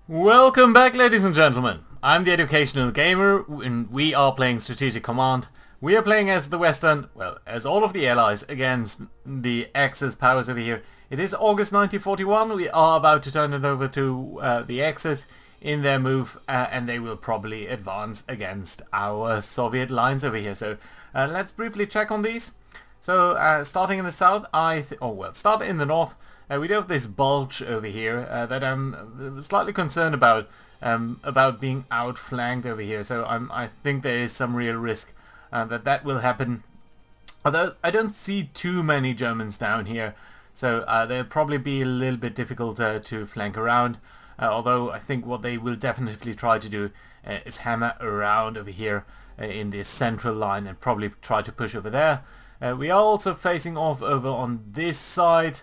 Welcome back, ladies and gentlemen. I'm the Educational Gamer and we are playing Strategic Command. We are playing as the Western, well, as all of the allies against the Axis powers over here. It is August 1941. We are about to turn it over to the Axis in their move and they will probably advance against our Soviet lines over here. So let's briefly check on these. So starting in the south, start in the north. We do have this bulge over here that I'm slightly concerned about being outflanked over here. So I think there is some real risk that will happen. Although I don't see too many Germans down here, so they'll probably be a little bit difficult to flank around. Although I think what they will definitely try to do is hammer around over here in this central line and probably try to push over there. We are also facing off over on this side.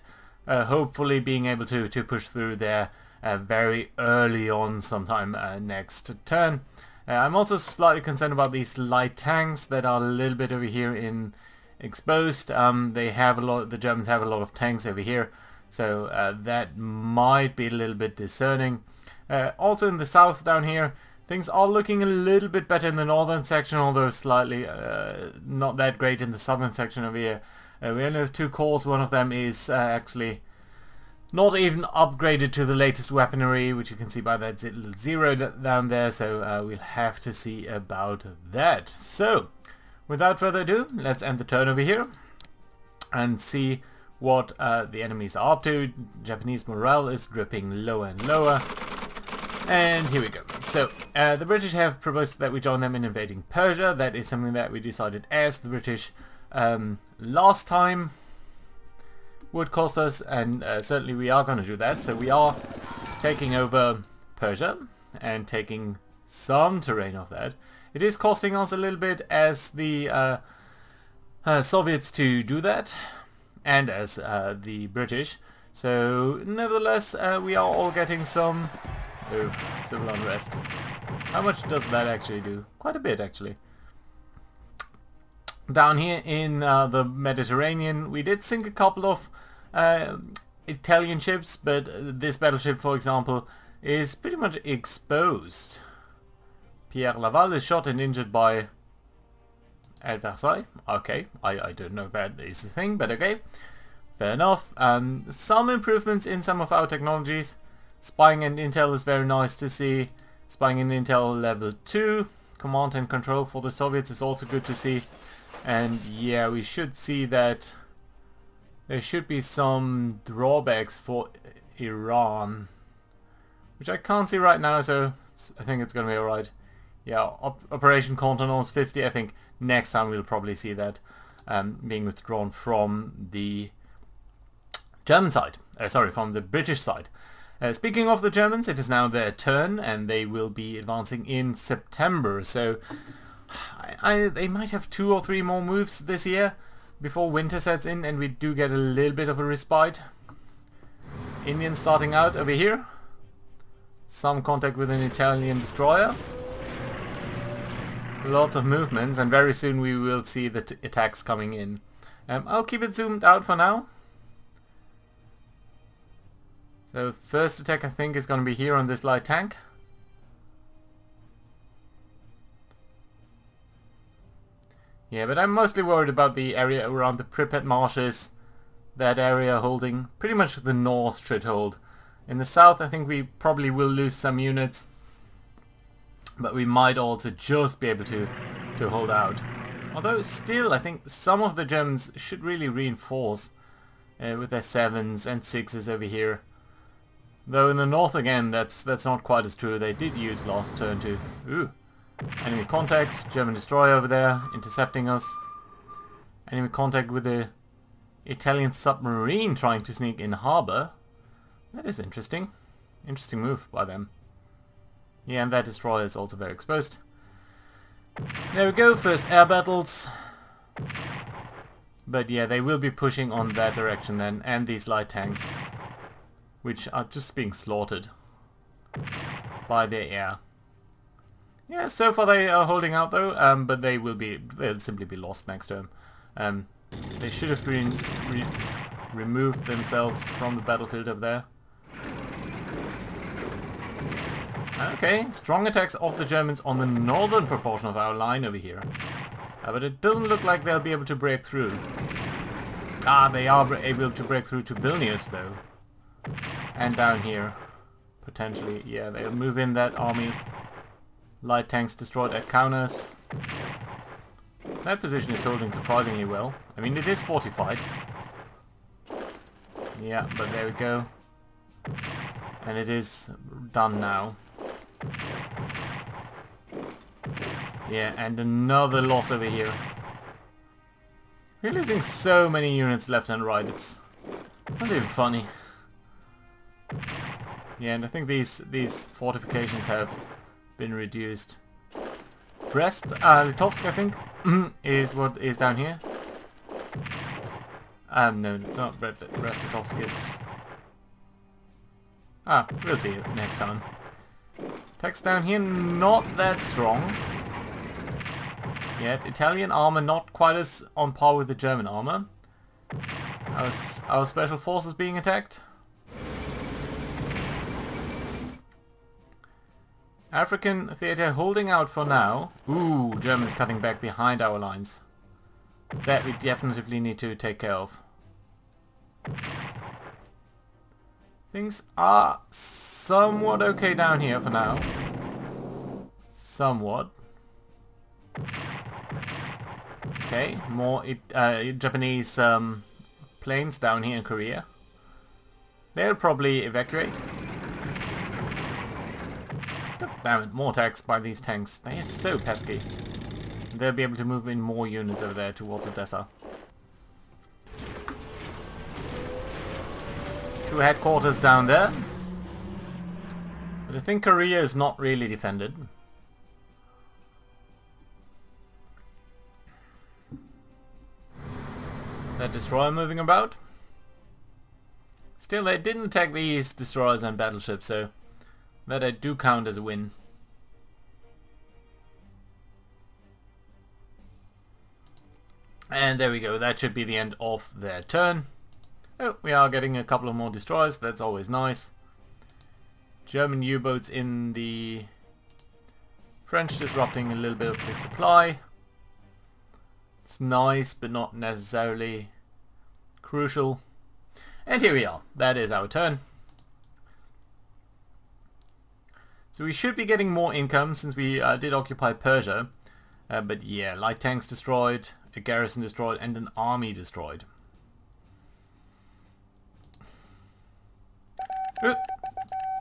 Hopefully being able to push through there very early on sometime next turn. I'm also slightly concerned about these light tanks that are a little bit over here in exposed. They have a lot. The Germans have a lot of tanks over here, so that might be a little bit discerning. Also in the south down here, things are looking a little bit better in the northern section, although slightly not that great in the southern section over here. We only have 2 cores. One of them is actually not even upgraded to the latest weaponry, which you can see by that little 0 down there, so we'll have to see about that. So, without further ado, let's end the turn over here and see what the enemies are up to. Japanese morale is dripping lower and lower. And here we go. So, the British have proposed that we join them in invading Persia. That is something that we decided as the British last time would cost us, and certainly we are going to do that. So we are taking over Persia and taking some terrain of that. It is costing us a little bit as the Soviets to do that, and as the British. So nevertheless, we are all getting some civil unrest. How much does that actually do? Quite a bit, actually. Down here in the Mediterranean, we did sink a couple of Italian ships, but this battleship, for example, is pretty much exposed. Pierre Naval is shot and injured by at Versailles. Okay, I don't know if that is a thing, but okay. Fair enough. Some improvements in some of our technologies. Spying and intel is very nice to see. Spying and intel level 2. Command and control for the Soviets is also good to see. And yeah, we should see that there should be some drawbacks for Iran, which I can't see right now, so I think it's going to be alright. Yeah, Operation Contenance 50, I think next time we'll probably see that being withdrawn from the German side. Sorry, from the British side. Speaking of the Germans, it is now their turn, and they will be advancing in September, so they might have 2 or 3 more moves this year before winter sets in and we do get a little bit of a respite. Indians starting out over here. Some contact with an Italian destroyer. Lots of movements, and very soon we will see the attacks coming in. I'll keep it zoomed out for now. So first attack I think is going to be here on this light tank. Yeah, but I'm mostly worried about the area around the Pripyat marshes. That area holding pretty much the north should hold. In the south I think we probably will lose some units, but we might also just be able to hold out. Although still I think some of the Germans should really reinforce with their 7s and 6s over here. Though in the north again that's not quite as true. They did use last turn to... Ooh. Enemy contact, German destroyer over there, intercepting us. Enemy contact with the Italian submarine trying to sneak in harbour. That is interesting. Interesting move by them. Yeah, and that destroyer is also very exposed. There we go, first air battles. But yeah, they will be pushing on that direction then, and these light tanks, which are just being slaughtered by the air. Yeah, so far they are holding out though, but they'll simply be lost next turn. They should have removed themselves from the battlefield over there. Okay, strong attacks of the Germans on the northern proportion of our line over here. But it doesn't look like they'll be able to break through. They are able to break through to Vilnius though. And down here. Potentially. Yeah, they'll move in that army. Light tanks destroyed at Kaunas. That position is holding surprisingly well. I mean, it is fortified. Yeah, but there we go. And it is done now. Yeah, and another loss over here. We're losing so many units left and right, it's not even funny. Yeah, and I think these fortifications have been reduced. Litovsk, I think, is what is down here. No, it's not Brest-Litovsk, it's... we'll see it next time. Text down here, not that strong. Yet, Italian armor not quite as on par with the German armor. Our special forces being attacked. African theater holding out for now. Ooh, Germans cutting back behind our lines. That we definitely need to take care of. Things are somewhat okay down here for now. Somewhat. Okay, more Japanese planes down here in Korea. They'll probably evacuate. God damn it, more attacks by these tanks. They are so pesky. They'll be able to move in more units over there towards Odessa. Two headquarters down there. But I think Korea is not really defended. That destroyer moving about. Still, they didn't attack these destroyers and battleships, so that I do count as a win. And there we go, that should be the end of their turn. Oh, we are getting a couple of more destroyers, that's always nice. German U-boats in the French disrupting a little bit of the supply. It's nice, but not necessarily crucial. And here we are, that is our turn. So we should be getting more income since we did occupy Persia. But yeah, light tanks destroyed, a garrison destroyed, and an army destroyed.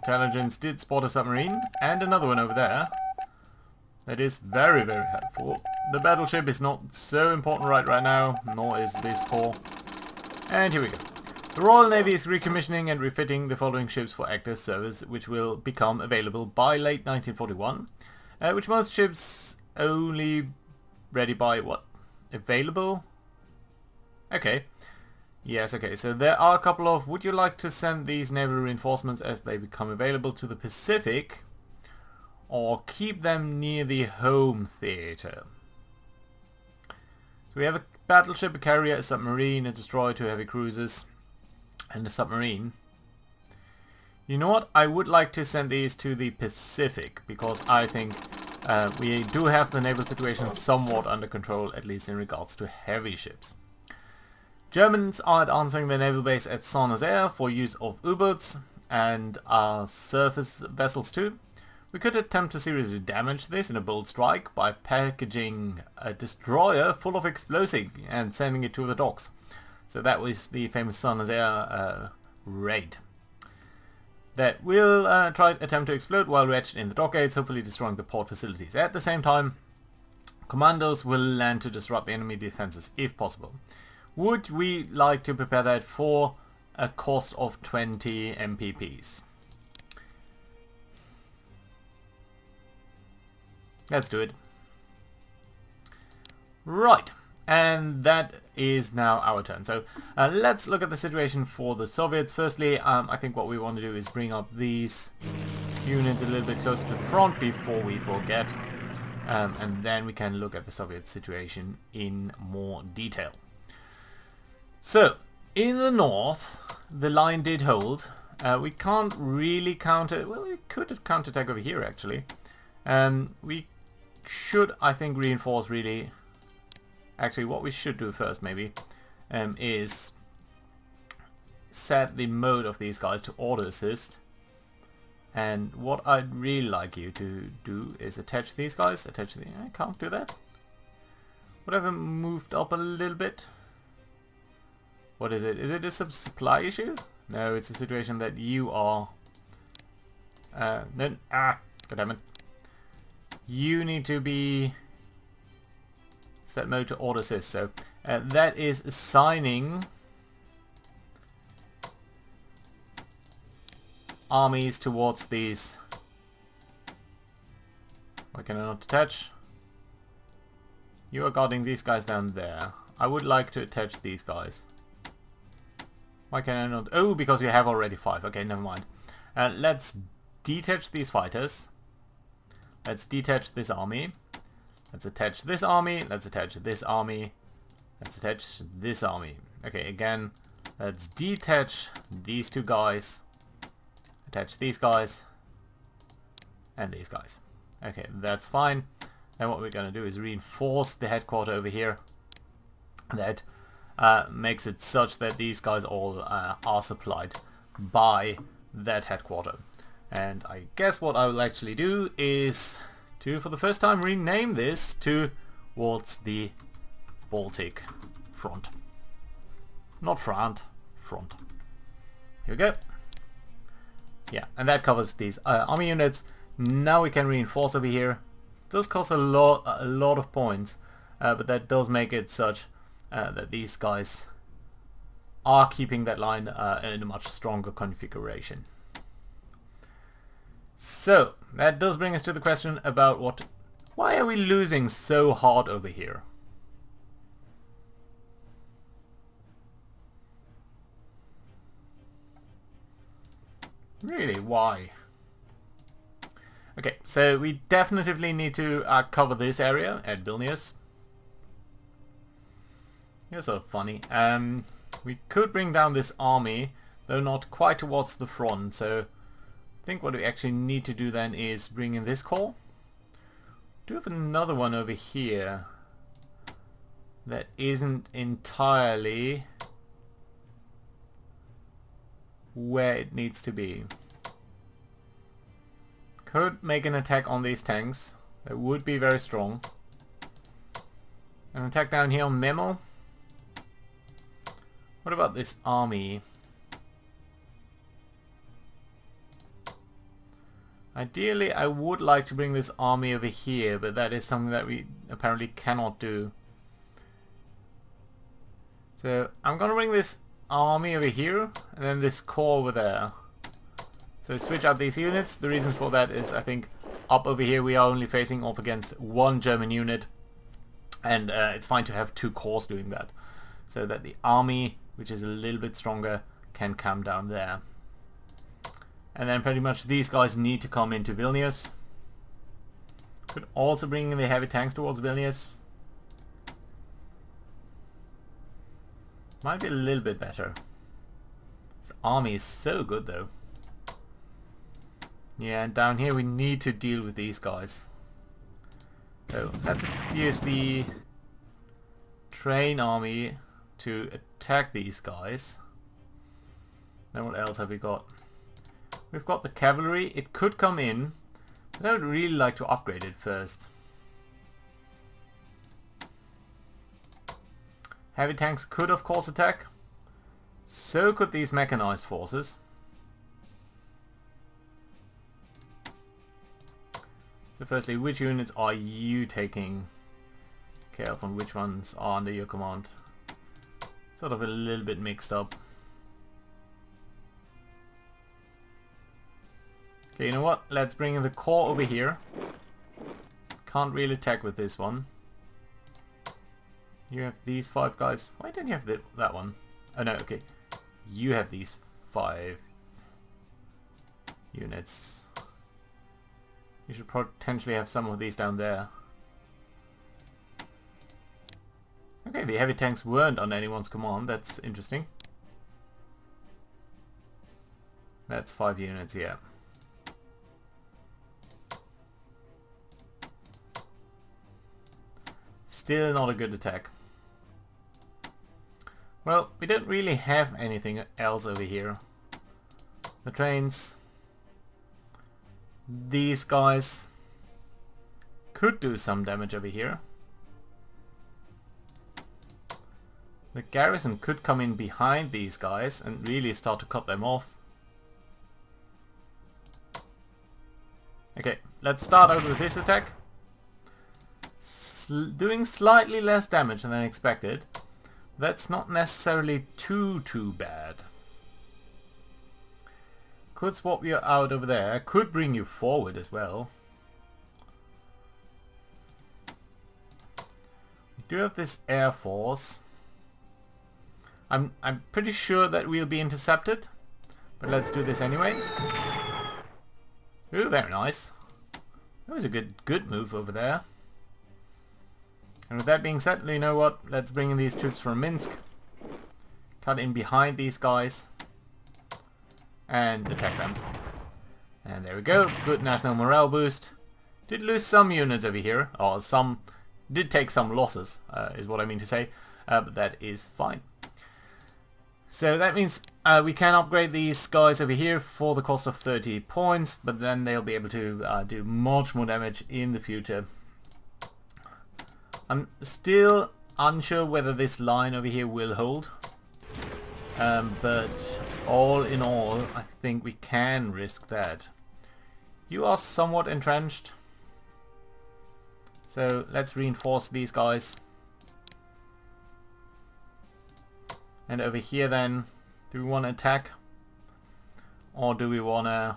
Intelligence did spot a submarine, and another one over there. That is very, very helpful. The battleship is not so important right now, nor is this core. And here we go. The Royal Navy is recommissioning and refitting the following ships for active service, which will become available by late 1941. Which most ships only ready by what? Available? Okay. Yes, okay. So there are a couple of... Would you like to send these naval reinforcements as they become available to the Pacific? Or keep them near the home theater? So we have a battleship, a carrier, a submarine, a destroyer, 2 heavy cruisers, and a submarine. You know what? I would like to send these to the Pacific because I think we do have the naval situation somewhat under control, at least in regards to heavy ships. Germans are advancing their naval base at Saint-Nazaire for use of U-boats and surface vessels too. We could attempt to seriously damage this in a bold strike by packaging a destroyer full of explosive and sending it to the docks. So that was the famous Saint-Nazaire raid. That will attempt to explode while wedged in the dockades, hopefully destroying the port facilities. At the same time, commandos will land to disrupt the enemy defenses if possible. Would we like to prepare that for a cost of 20 MPPs? Let's do it. Right, and that is now our turn. So let's look at the situation for the Soviets. Firstly, I think what we want to do is bring up these units a little bit closer to the front before we forget. And then we can look at the Soviet situation in more detail. So, in the north, the line did hold. We can't really counter... Well, we could counterattack over here, actually. We should, I think, reinforce really... Actually, what we should do first, maybe, is set the mode of these guys to auto-assist. And what I'd really like you to do is attach these guys. Attach the... I can't do that. Would I have moved up a little bit? What is it? Is it a supply issue? No, it's a situation that you are... then... goddammit. You need to be... set mode to auto assist. So that is assigning armies towards these... Why can I not attach? You are guarding these guys down there. I would like to attach these guys. Why can I not? Oh, because you have already 5. Okay, never mind. Let's detach these fighters. Let's detach this army. Let's attach this army. Let's attach this army. Let's attach this army. Okay, again, let's detach these 2 guys. Attach these guys. And these guys. Okay, that's fine. Then what we're going to do is reinforce the headquarter over here. That makes it such that these guys all are supplied by that headquarter. And I guess what I will actually do is to, for the first time, rename this towards the Baltic front. Not front, front. Here we go. Yeah, and that covers these army units. Now we can reinforce over here. It does cost a lot of points, but that does make it such that these guys are keeping that line in a much stronger configuration. So that does bring us to the question about why are we losing so hard over here? Really, why? Okay, so we definitively need to cover this area at Vilnius. You're sort of funny. We could bring down this army, though not quite towards the front, so I think what we actually need to do then is bring in this corps. We do have another one over here that isn't entirely where it needs to be. Could make an attack on these tanks. That would be very strong. An attack down here on Memo. What about this army? Ideally, I would like to bring this army over here, but that is something that we apparently cannot do. So I'm gonna bring this army over here, and then this corps over there. So switch out these units. The reason for that is, I think, up over here we are only facing off against 1 German unit, and it's fine to have 2 corps doing that, so that the army, which is a little bit stronger, can come down there. And then pretty much these guys need to come into Vilnius. Could also bring in the heavy tanks towards Vilnius. Might be a little bit better. This army is so good though. Yeah, and down here we need to deal with these guys. So let's use the train army to attack these guys. Then what else have we got? We've got the cavalry. It could come in, but I would really like to upgrade it first. Heavy tanks could of course attack. So could these mechanized forces. So firstly, which units are you taking care of and which ones are under your command? Sort of a little bit mixed up. Okay, you know what? Let's bring in the corps over here. Can't really attack with this one. You have these 5 guys. Why don't you have that one? Oh no, okay. You have these 5 units. You should potentially have some of these down there. Okay, the heavy tanks weren't on anyone's command. That's interesting. That's 5 units, yeah. Still not a good attack. Well, we don't really have anything else over here. The trains. These guys could do some damage over here. The garrison could come in behind these guys and really start to cut them off. Okay, let's start out with this attack. Doing slightly less damage than expected. That's not necessarily too bad. Could swap you out over there. Could bring you forward as well. We do have this air force. I'm pretty sure that we'll be intercepted, but let's do this anyway. Ooh, very nice. That was a good move over there. And with that being said, you know what? Let's bring in these troops from Minsk. Cut in behind these guys. And attack them. And there we go. Good national morale boost. Did lose some units over here. Or some... Did take some losses, is what I mean to say. But that is fine. So that means we can upgrade these guys over here for the cost of 30 points. But then they'll be able to do much more damage in the future. I'm still unsure whether this line over here will hold. But all in all, I think we can risk that. You are somewhat entrenched. So let's reinforce these guys. And over here then, do we want to attack? Or do we want to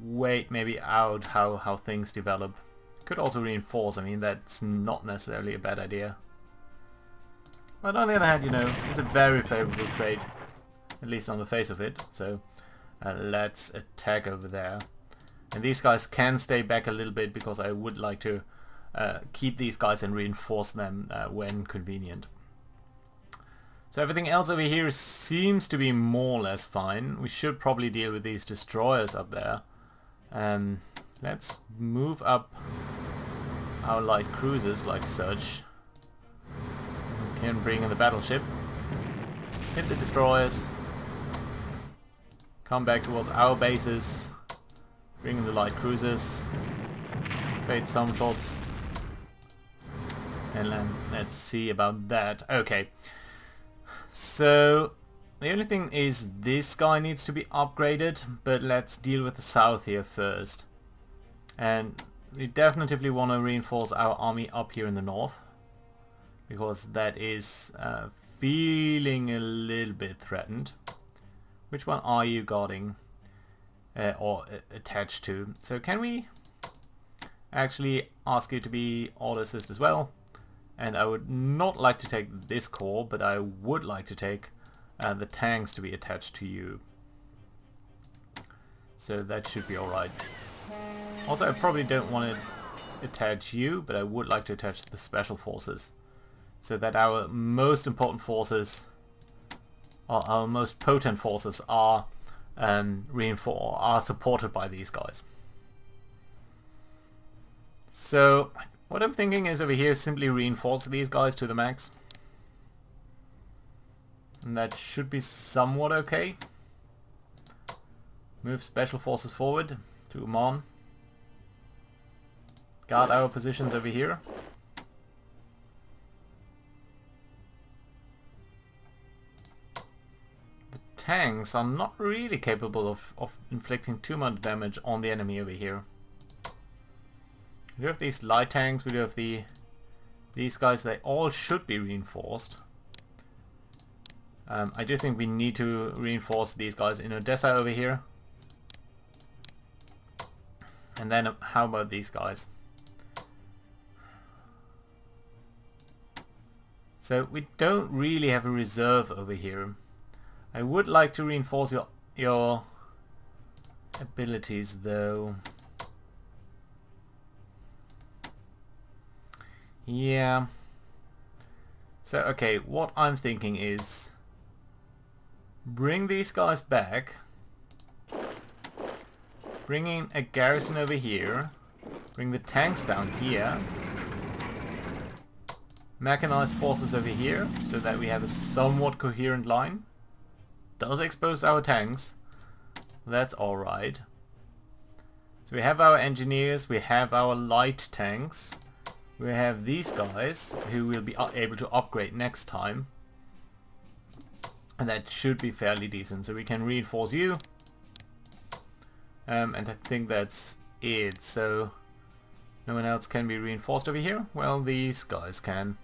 wait maybe out how things develop? Could also reinforce, I mean that's not necessarily a bad idea. But on the other hand, you know, it's a very favorable trade. At least on the face of it. So let's attack over there. And these guys can stay back a little bit because I would like to keep these guys and reinforce them when convenient. So everything else over here seems to be more or less fine. We should probably deal with these destroyers up there. Let's move up our light cruisers like such. We can bring in the battleship. Hit the destroyers. Come back towards our bases. Bring in the light cruisers. Fade some shots. And then let's see about that. Okay. So the only thing is this guy needs to be upgraded, but let's deal with the south here first. And we definitely want to reinforce our army up here in the north, because that is feeling a little bit threatened. Which one are you guarding or attached to? So can we actually ask you to be auto assist as well? And I would not like to take this corps, but I would like to take the tanks to be attached to you. So that should be alright. Also, I probably don't want to attach you, but I would like to attach the special forces. So that our most important forces, or our most potent forces, are supported by these guys. So what I'm thinking is over here simply reinforce these guys to the max. And that should be somewhat okay. Move special forces forward to Oman. Guard our positions over here. The tanks are not really capable of inflicting too much damage on the enemy over here. We do have these light tanks, we do have these guys, they all should be reinforced. I do think we need to reinforce these guys in Odessa over here. And then how about these guys? So we don't really have a reserve over here. I would like to reinforce your abilities though. Yeah. So okay, what I'm thinking is bring these guys back, bring in a garrison over here, bring the tanks down here, mechanized forces over here, so that we have a somewhat coherent line. Does expose our tanks, that's alright. So we have our engineers, we have our light tanks, we have these guys who will be able to upgrade next time. And that should be fairly decent, so we can reinforce you. And I think that's it, so no one else can be reinforced over here. Well, these guys can,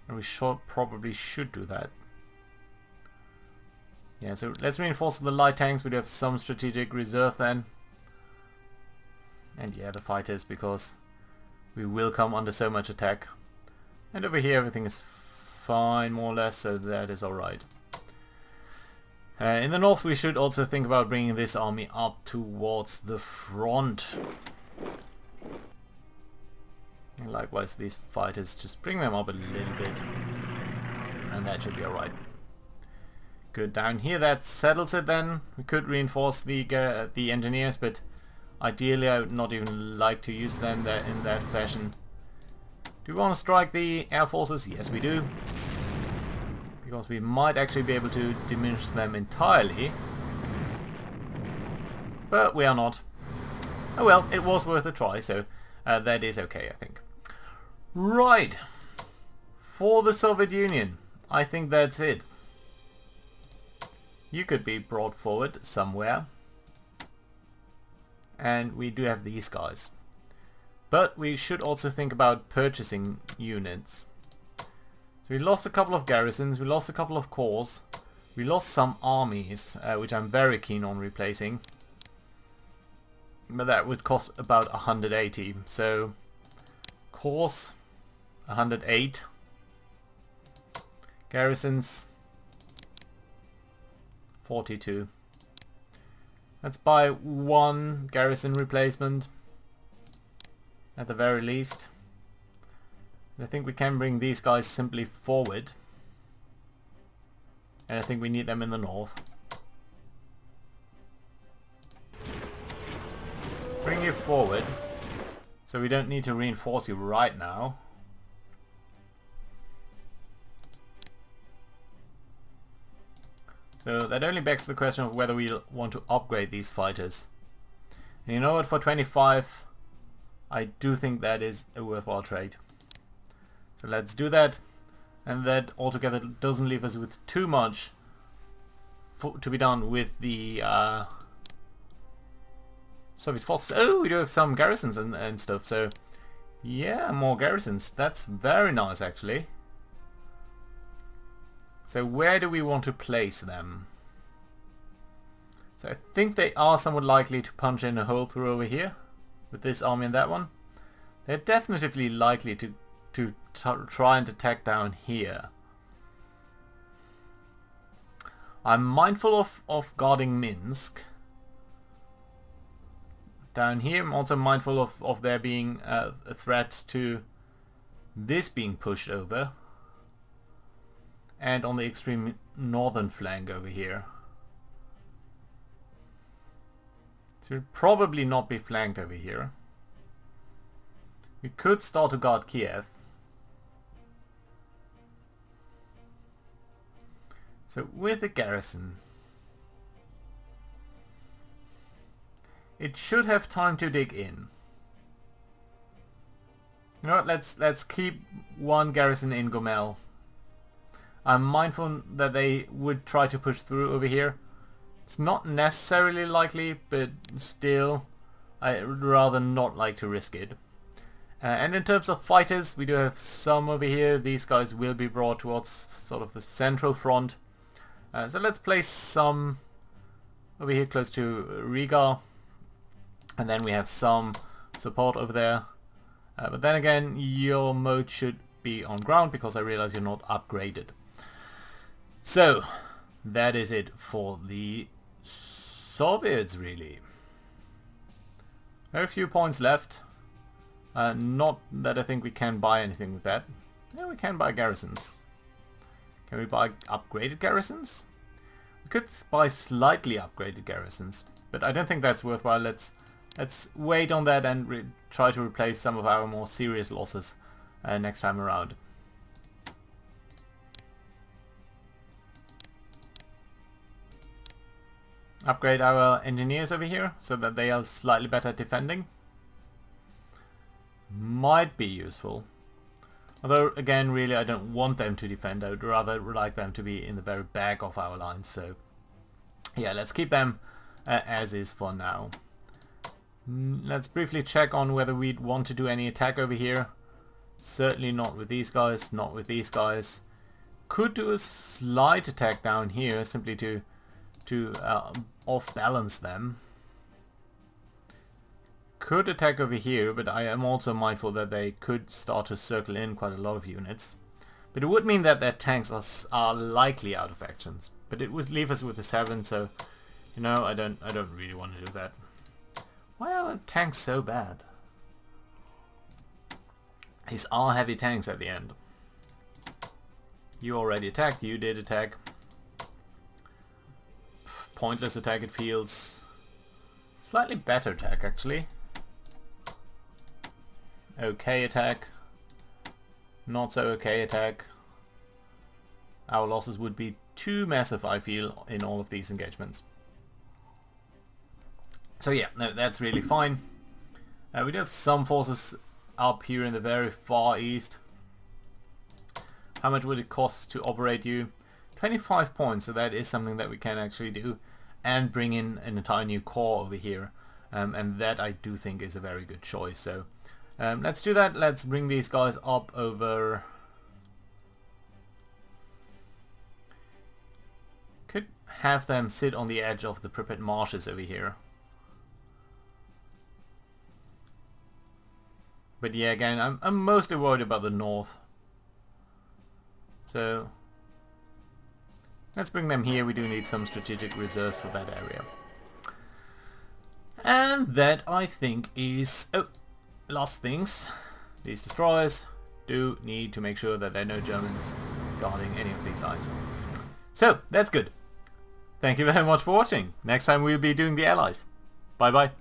and we probably should do that. Yeah, so let's reinforce the light tanks. We do have some strategic reserve then. And yeah, the fighters, because we will come under so much attack. And over here everything is fine, more or less, so that is alright. In the north we should also think about bringing this army up towards the front. And likewise these fighters, just bring them up a little bit. And that should be alright. Good, down here that settles it then. We could reinforce the engineers, but ideally I would not even like to use them in that fashion. Do we want to strike the air forces? Yes we do. Because we might actually be able to diminish them entirely. But we are not. Oh well, it was worth a try, so that is okay, I think. Right. For the Soviet Union, I think that's it. You could be brought forward somewhere. And we do have these guys. But we should also think about purchasing units. So we lost a couple of garrisons, we lost a couple of corps, we lost some armies, which I'm very keen on replacing. But that would cost about 180, so corps 108, garrisons 42. Let's buy one garrison replacement at the very least. I think we can bring these guys simply forward. And I think we need them in the north. Bring you forward. So we don't need to reinforce you right now. So that only begs the question of whether we want to upgrade these fighters. And you know what, for 25 I do think that is a worthwhile trade. So let's do that, and that altogether doesn't leave us with too much to be done with the Soviet forces. Oh, we do have some garrisons and stuff, so yeah, more garrisons. That's very nice actually. So where do we want to place them? So I think they are somewhat likely to punch in a hole through over here with this army and that one. They're definitely likely to try and attack down here. I'm mindful of guarding Minsk. Down here I'm also mindful of there being a threat to this being pushed over. And on the extreme northern flank over here. So we'll probably not be flanked over here. We could start to guard Kiev. So with a garrison, it should have time to dig in. You know what, let's keep one garrison in Gomel. I'm mindful that they would try to push through over here. It's not necessarily likely, but still, I would rather not like to risk it. And in terms of fighters, we do have some over here. These guys will be brought towards sort of the central front. So let's place some over here close to Riga. And then we have some support over there. But then again, your mode should be on ground because I realize you're not upgraded. So, that is it for the Soviets, really. Very few points left. Not that I think we can buy anything with that. Yeah, we can buy garrisons. Can we buy upgraded garrisons? We could buy slightly upgraded garrisons, but I don't think that's worthwhile. Let's wait on that and try to replace some of our more serious losses next time around. Upgrade our engineers over here so that they are slightly better at defending. Might be useful. Although, again, really I don't want them to defend. I would rather like them to be in the very back of our lines. So, yeah, let's keep them as is for now. Let's briefly check on whether we'd want to do any attack over here. Certainly not with these guys, not with these guys. Could do a slight attack down here, simply to off-balance them. Could attack over here, but I am also mindful that they could start to circle in quite a lot of units. But it would mean that their tanks are likely out of actions. But it would leave us with a 7, so you know, I don't really want to do that. Why are tanks so bad? These are heavy tanks at the end. You already attacked, you did attack. Pointless attack it feels. Slightly better attack actually. Okay attack. Not so okay attack. Our losses would be too massive, I feel, in all of these engagements. So yeah, no, that's really fine. We do have some forces up here in the very far east. How much would it cost to operate you? 25 points, so that is something that we can actually do. And bring in an entire new corps over here. And that I do think is a very good choice. So let's do that. Let's bring these guys up over. Could have them sit on the edge of the Pripyat marshes over here. But yeah, again, I'm mostly worried about the north. So let's bring them here. We do need some strategic reserves for that area. And that, I think, is... Oh, last things. These destroyers do need to make sure that there are no Germans guarding any of these lines. So, that's good. Thank you very much for watching. Next time we'll be doing the Allies. Bye bye.